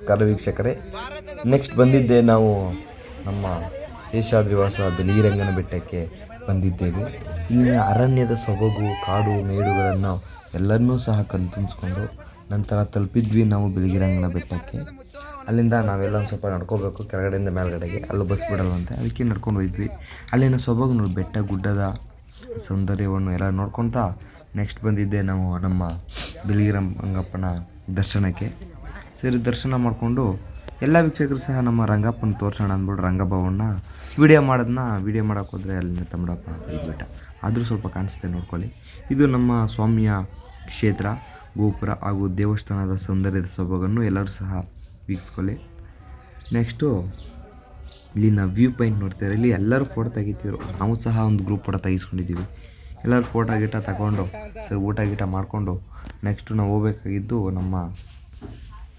ನಮಸ್ಕಾರ ವೀಕ್ಷಕರೇ. ನೆಕ್ಸ್ಟ್ ಬಂದಿದ್ದೆ ನಾವು ನಮ್ಮ ಶೇಷಾದ್ರಿವಾಸ ಬಿಳಿಗಿರಿರಂಗನ ಬೆಟ್ಟಕ್ಕೆ ಬಂದಿದ್ದೇವೆ. ಇಲ್ಲಿನ ಅರಣ್ಯದ ಸೊಬಗು, ಕಾಡು ಮೇಡುಗಳನ್ನು ಎಲ್ಲರನ್ನೂ ಸಹ ಕಣ್ತುಂಬಿಸ್ಕೊಂಡು ನಂತರ ತಲುಪಿದ್ವಿ ನಾವು ಬಿಳಿಗಿರಿರಂಗನ ಬೆಟ್ಟಕ್ಕೆ. ಅಲ್ಲಿಂದ ನಾವೆಲ್ಲ ಒಂದು ಸ್ವಲ್ಪ ನಡ್ಕೋಬೇಕು, ಕೆಳಗಡೆಯಿಂದ ಮೇಲ್ಗಡೆಗೆ. ಅಲ್ಲೂ ಬಸ್ ಬಿಡಲ್ವಂತೆ, ಅದಕ್ಕೆ ನಡ್ಕೊಂಡು ಹೋದ್ವಿ. ಅಲ್ಲಿನ ಸೊಬಗು ನೋಡಿ, ಬೆಟ್ಟ ಗುಡ್ಡದ ಸೌಂದರ್ಯವನ್ನು ಎಲ್ಲ ನೋಡ್ಕೊತಾ ನೆಕ್ಸ್ಟ್ ಬಂದಿದ್ದೆ ನಾವು ನಮ್ಮ ಬಿಳಿಗಿರಿರಂಗಪ್ಪನ ದರ್ಶನಕ್ಕೆ. ಸರಿ, ದರ್ಶನ ಮಾಡಿಕೊಂಡು ಎಲ್ಲ ವೀಕ್ಷಕರು ಸಹ ನಮ್ಮ ರಂಗಪ್ಪನ ತೋರಿಸೋಣ ಅಂದ್ಬಿಟ್ಟು ರಂಗಭವನ ವೀಡಿಯೋ ಮಾಡೋಕ್ಕೆ ಹೋದರೆ ಅಲ್ಲಿನ ತಮ್ಮಡಪ್ಪ ಇದ್ಬಿಟ್ಟ. ಆದರೂ ಸ್ವಲ್ಪ ಕಾಣಿಸುತ್ತೆ, ನೋಡ್ಕೊಳ್ಳಿ. ಇದು ನಮ್ಮ ಸ್ವಾಮಿಯ ಕ್ಷೇತ್ರ, ಗೋಪುರ ಹಾಗೂ ದೇವಸ್ಥಾನದ ಸೌಂದರ್ಯದ ಸೊಬಗನ್ನು ಎಲ್ಲರೂ ಸಹ ವೀಕ್ಷಿಸ್ಕೊಳ್ಳಿ. ನೆಕ್ಸ್ಟು ಇಲ್ಲಿನ ವ್ಯೂ ಪಾಯಿಂಟ್ ನೋಡ್ತಾರೆ. ಇಲ್ಲಿ ಎಲ್ಲರೂ ಫೋಟೋ ತೆಗಿತಿದ್ರು, ನಾವು ಸಹ ಒಂದು ಗ್ರೂಪ್ ಫೋಟೋ ತೆಗಿಸ್ಕೊಂಡಿದ್ದೀವಿ. ಎಲ್ಲರೂ ಫೋಟೋ ಗೀಟ ತಗೊಂಡು ಸರಿ ಊಟ ಗೀಟ ಮಾಡಿಕೊಂಡು ನೆಕ್ಸ್ಟು ನಾವು ಹೋಗ್ಬೇಕಾಗಿದ್ದು ನಮ್ಮ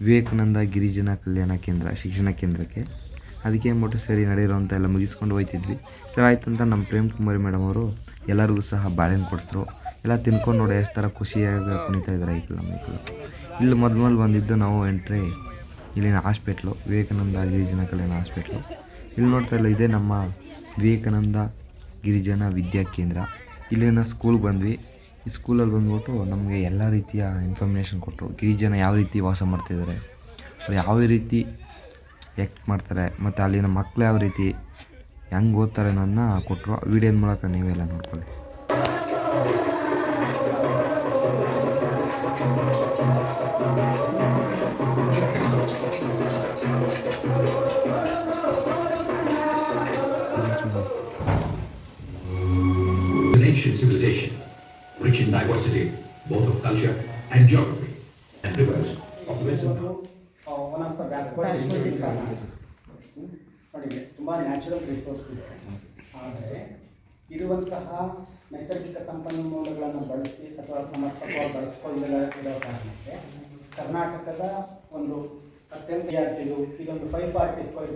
ವಿವೇಕಾನಂದ ಗಿರಿಜನ ಕಲ್ಯಾಣ ಕೇಂದ್ರ ಶಿಕ್ಷಣ ಕೇಂದ್ರಕ್ಕೆ. ಅದಕ್ಕೆ ಏನ್ಬಿಟ್ಟು ಸರಿ ನಡೀರೋ ಅಂತ ಎಲ್ಲ ಮುಗಿಸ್ಕೊಂಡು ಹೋಗ್ತಿದ್ವಿ. ಸರಿ ಆಯ್ತು ಅಂತ ನಮ್ಮ ಪ್ರೇಮ್ ಕುಮಾರಿ ಮೇಡಮ್ ಅವರು ಎಲ್ಲರಿಗೂ ಸಹ ಬಾಳೆಹಣ್ಣು ಕೊಡಿಸಿದ್ರು. ಎಲ್ಲ ತಿನ್ಕೊಂಡು ನೋಡಿ ಎಷ್ಟು ಥರ ಖುಷಿಯಾಗಿ ಕುಣಿತಾ ಇದ್ದಾರೆ ಮೈಕಳು. ಇಲ್ಲಿ ಮೊದಲು ಬಂದಿದ್ದು ನಾವು ಎಂಟ್ರಿ ಇಲ್ಲಿನ ಹಾಸ್ಪಿಟ್ಲು, ವಿವೇಕಾನಂದ ಗಿರಿಜನ ಕಲ್ಯಾಣ ಹಾಸ್ಪಿಟ್ಲು. ಇಲ್ಲಿ ನೋಡ್ತಾ ಇಲ್ಲ, ಇದೇ ನಮ್ಮ ವಿವೇಕಾನಂದ ಗಿರಿಜನ ವಿದ್ಯಾ ಕೇಂದ್ರ. ಇಲ್ಲಿನ ಸ್ಕೂಲ್ ಬಂದ್ವಿ. ಈ ಸ್ಕೂಲಲ್ಲಿ ಬಂದ್ಬಿಟ್ಟು ನಮಗೆ ಎಲ್ಲ ರೀತಿಯ ಇನ್ಫಾರ್ಮೇಷನ್ ಕೊಟ್ಟರು. ಗಿರಿಜನ ಯಾವ ರೀತಿ ವಾಸ ಮಾಡ್ತಿದ್ದಾರೆ, ಅವ್ರು ಯಾವ ರೀತಿ ಆ್ಯಕ್ಟ್ ಮಾಡ್ತಾರೆ, ಮತ್ತು ಅಲ್ಲಿನ ಮಕ್ಕಳು ಯಾವ ರೀತಿ ಹೆಂಗೆ ಓದ್ತಾರೆ ಅನ್ನೋದನ್ನ ಕೊಟ್ಟರು. ವೀಡಿಯೋದ ಮೂಲಕ ನೀವೆಲ್ಲ ನೋಡ್ಕೊಳ್ಳಿ. Civilization, rich in diversity, both of culture and geography, and rivers of the Western Ghats. One of the backward ನೋಡಿ, ತುಂಬ ನ್ಯಾಚುರಲ್ ರಿಸೋರ್ಸ್ ಇದೆ. ಆದರೆ ಇರುವಂತಹ ನೈಸರ್ಗಿಕ ಸಂಪನ್ಮೂಲಗಳನ್ನು ಬಳಸಿ ಅಥವಾ ಸಮರ್ಪಕವಾಗಿ ಬಳಸ್ಕೊಳ್ಳದೆ ಇರೋ ಕಾರಣಕ್ಕೆ ಕರ್ನಾಟಕದ ಒಂದು ಅತ್ಯಂತ ಇದೊಂದು 540 ಸ್ಕ್ವೇರ್